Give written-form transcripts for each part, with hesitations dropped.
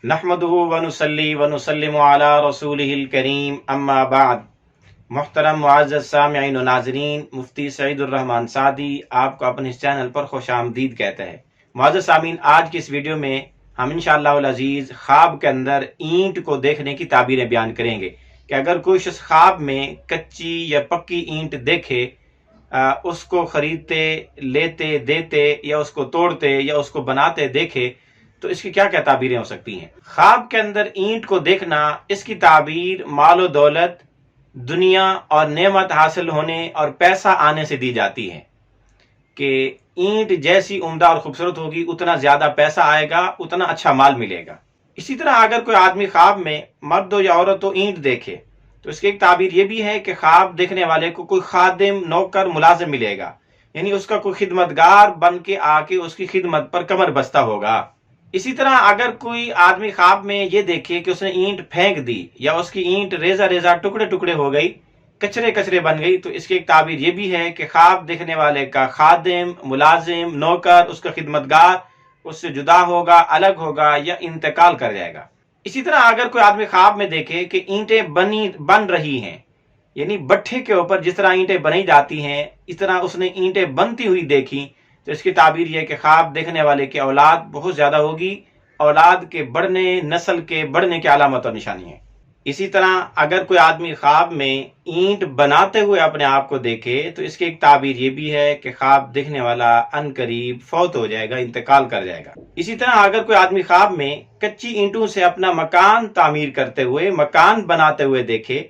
نحمدہ ونصلی ونسلم علی رسولہ الکریم اما بعد۔ محترم معزز سامعین و ناظرین، مفتی سعید الرحمن سعدی آپ کو اپنے اس چینل پر خوش آمدید کہتا ہے۔ معزز سامعین، آج کی اس ویڈیو میں ہم انشاءاللہ العزیز خواب کے اندر اینٹ کو دیکھنے کی تعبیریں بیان کریں گے کہ اگر کوئی شخص خواب میں کچی یا پکی اینٹ دیکھے، اس کو خریدتے، لیتے، دیتے یا اس کو توڑتے یا اس کو بناتے دیکھے تو اس کی کیا کیا تعبیریں ہو سکتی ہیں۔ خواب کے اندر اینٹ کو دیکھنا، اس کی تعبیر مال و دولت، دنیا اور نعمت حاصل ہونے اور پیسہ آنے سے دی جاتی ہے کہ اینٹ جیسی عمدہ اور خوبصورت ہوگی اتنا زیادہ پیسہ آئے گا، اتنا اچھا مال ملے گا۔ اسی طرح اگر کوئی آدمی خواب میں مرد ہو یا عورت ہو اینٹ دیکھے تو اس کی ایک تعبیر یہ بھی ہے کہ خواب دیکھنے والے کو کوئی خادم، نوکر، ملازم ملے گا، یعنی اس کا کوئی خدمتگار بن کے آ کے اس کی خدمت پر کمر بستہ ہوگا۔ اسی طرح اگر کوئی آدمی خواب میں یہ دیکھے کہ اس نے اینٹ پھینک دی یا اس کی اینٹ ریزہ ریزہ ٹکڑے ٹکڑے ہو گئی، کچرے کچرے بن گئی، تو اس کی ایک تعبیر یہ بھی ہے کہ خواب دیکھنے والے کا خادم، ملازم، نوکر، اس کا خدمتگار اس سے جدا ہوگا، الگ ہوگا یا انتقال کر جائے گا۔ اسی طرح اگر کوئی آدمی خواب میں دیکھے کہ اینٹیں بن رہی ہیں، یعنی بٹھے کے اوپر جس طرح اینٹیں بنائی جاتی ہیں اس طرح اس نے اینٹیں بنتی ہوئی دیکھی، تو اس کی تعبیر یہ کہ خواب دیکھنے والے کی اولاد بہت زیادہ ہوگی، اولاد کے بڑھنے، نسل کے بڑھنے کی علامت اور نشانی ہے۔ اسی طرح اگر کوئی آدمی خواب میں اینٹ بناتے ہوئے اپنے آپ کو دیکھے تو اس کی ایک تعبیر یہ بھی ہے کہ خواب دیکھنے والا ان قریب فوت ہو جائے گا، انتقال کر جائے گا۔ اسی طرح اگر کوئی آدمی خواب میں کچی اینٹوں سے اپنا مکان تعمیر کرتے ہوئے، مکان بناتے ہوئے دیکھے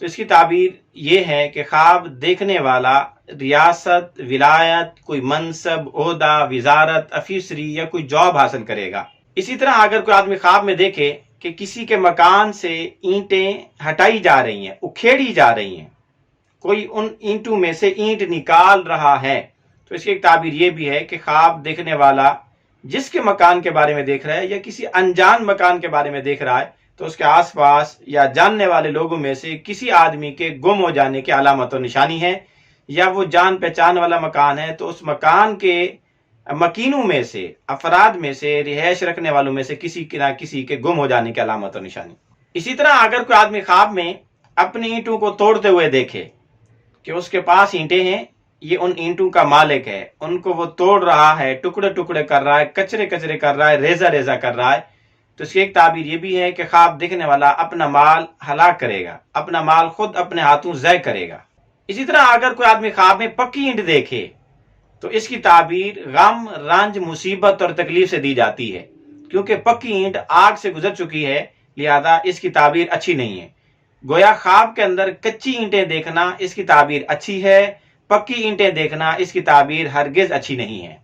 تو اس کی تعبیر یہ ہے کہ خواب دیکھنے والا ریاست، ولایت، کوئی منصب، عہدہ، وزارت، افیسری یا کوئی جاب حاصل کرے گا۔ اسی طرح اگر کوئی آدمی خواب میں دیکھے کہ کسی کے مکان سے اینٹیں ہٹائی جا رہی ہیں، اکھیڑی جا رہی ہیں، کوئی ان اینٹوں میں سے اینٹ نکال رہا ہے، تو اس کی ایک تعبیر یہ بھی ہے کہ خواب دیکھنے والا جس کے مکان کے بارے میں دیکھ رہا ہے یا کسی انجان مکان کے بارے میں دیکھ رہا ہے تو اس کے آس پاس یا جاننے والے لوگوں میں سے کسی آدمی کے گم ہو جانے کی علامت اور نشانی ہے، یا وہ جان پہچان والا مکان ہے تو اس مکان کے مکینوں میں سے، افراد میں سے، رہائش رکھنے والوں میں سے کسی نہ کسی کے گم ہو جانے کی علامت اور نشانی۔ اسی طرح اگر کوئی آدمی خواب میں اپنی اینٹوں کو توڑتے ہوئے دیکھے کہ اس کے پاس اینٹیں ہیں، یہ ان اینٹوں کا مالک ہے، ان کو وہ توڑ رہا ہے، ٹکڑے ٹکڑے کر رہا ہے، کچرے کچرے کر رہا ہے، ریزہ ریزہ کر رہا ہے، تو اس کی ایک تعبیر یہ بھی ہے کہ خواب دیکھنے والا اپنا مال ہلاک کرے گا، اپنا مال خود اپنے ہاتھوں ضائع کرے گا۔ اسی طرح اگر کوئی آدمی خواب میں پکی اینٹ دیکھے تو اس کی تعبیر غم، رنج، مصیبت اور تکلیف سے دی جاتی ہے، کیونکہ پکی اینٹ آگ سے گزر چکی ہے، لہذا اس کی تعبیر اچھی نہیں ہے۔ گویا خواب کے اندر کچی اینٹیں دیکھنا اس کی تعبیر اچھی ہے، پکی اینٹیں دیکھنا اس کی تعبیر ہرگز اچھی نہیں ہے۔